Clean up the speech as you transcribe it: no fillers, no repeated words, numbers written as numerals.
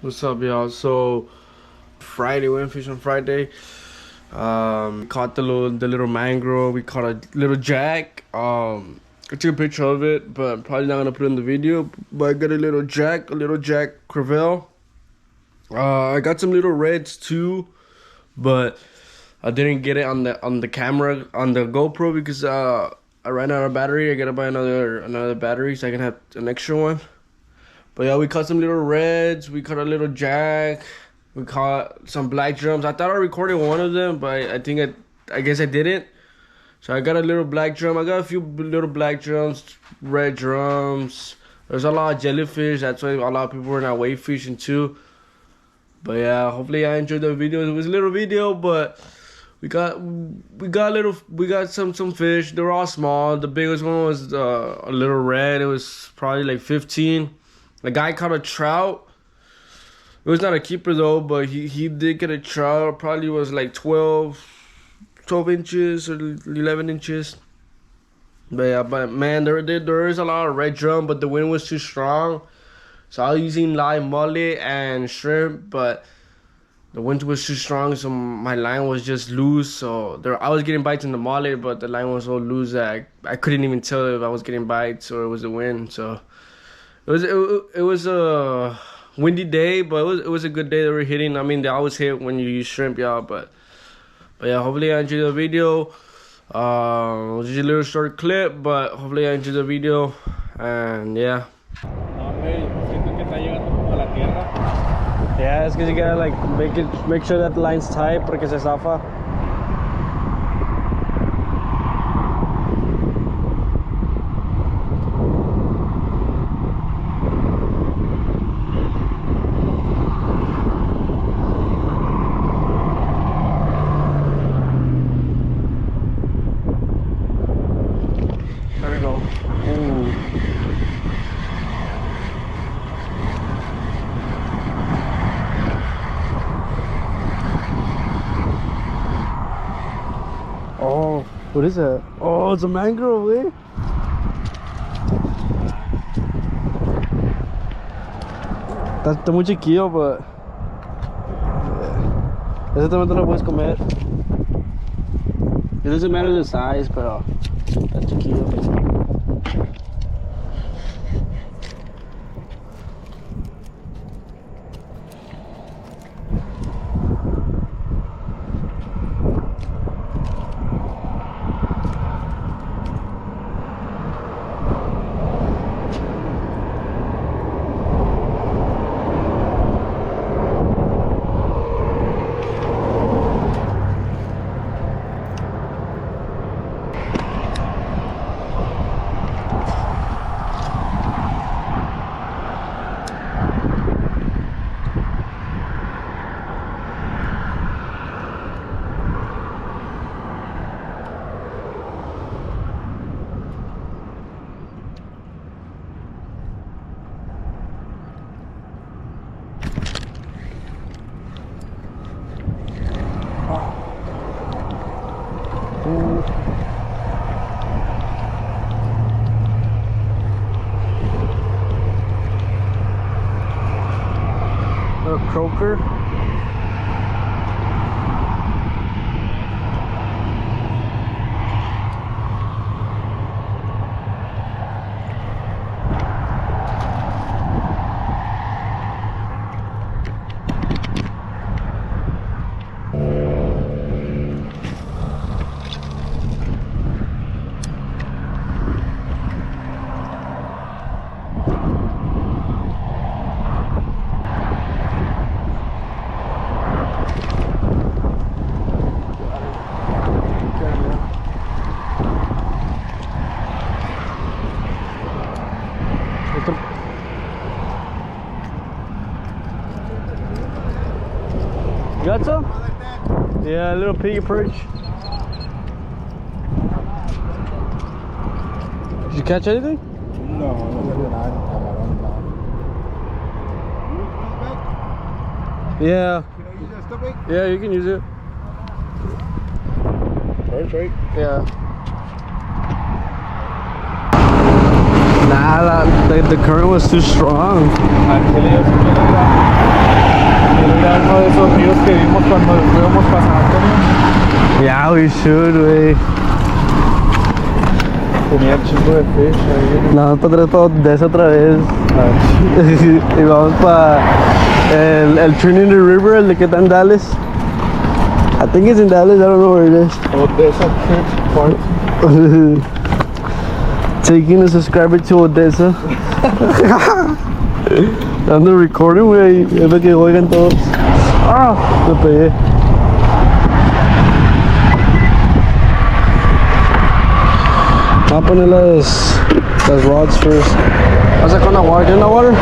What's up, y'all? So Friday, we went fishing on Friday. Caught the little mangrove. We caught a little jack. I took a picture of it, but I'm probably not gonna put it in the video. But I got a little jack crevalle. I got some little reds too, but I didn't get it on the camera on the GoPro because I ran out of battery. I gotta buy another battery so I can have an extra one. But yeah, we caught some little reds. We caught a little jack. We caught some black drums. I thought I recorded one of them, but I guess I didn't. So I got a little black drum. I got a few little black drums, red drums. There's a lot of jellyfish. That's why a lot of people were not wave fishing too. But yeah, hopefully I enjoyed the video. It was a little video, but we got some fish. They were all small. The biggest one was a little red. It was probably like 15. The guy caught a trout. It was not a keeper though, but he did get a trout. Probably was like 12 inches or 11 inches. But yeah, man, there is a lot of red drum, but the wind was too strong. So I was using live mullet and shrimp, but the wind was too strong, so my line was just loose. So I was getting bites in the mullet, but the line was so loose that I couldn't even tell if I was getting bites or it was the wind. So it was a windy day, but it was a good day. They were hitting. I mean, they always hit when you use shrimp, y'all. But yeah, hopefully I enjoyed the video. It was just a little short clip, but hopefully I enjoyed the video. And yeah. Yeah, it's because you gotta like make sure that the line's tight porque se zafa. There we go. Ooh. Oh, what is that? Oh, it's a mangrove, eh? Está muy chiquillo, but ese también te lo puedes comer. It doesn't matter the size, pero está chiquillo. Little croaker. You got some? Yeah, a little piggy perch. Did you catch anything? No, Yeah. Can I use that stuff, mate? Yeah, you can use it. Perch, right? Yeah. Nah, the current was too strong. We should, güey. Tenía chingo de fish ahí. Nada más para atrás para Odessa otra vez. Y vamos para el Trinity River, el de que está en Dallas. I think it's in Dallas, I don't know where it is. Odessa Kids Park. Taking a subscriber to Odessa. Dando recording, güey. Es lo que oigan todos. Ah, me pegué. Voy a poner las rods first. ¿Vas a sacar una water? ¿Quieres una water?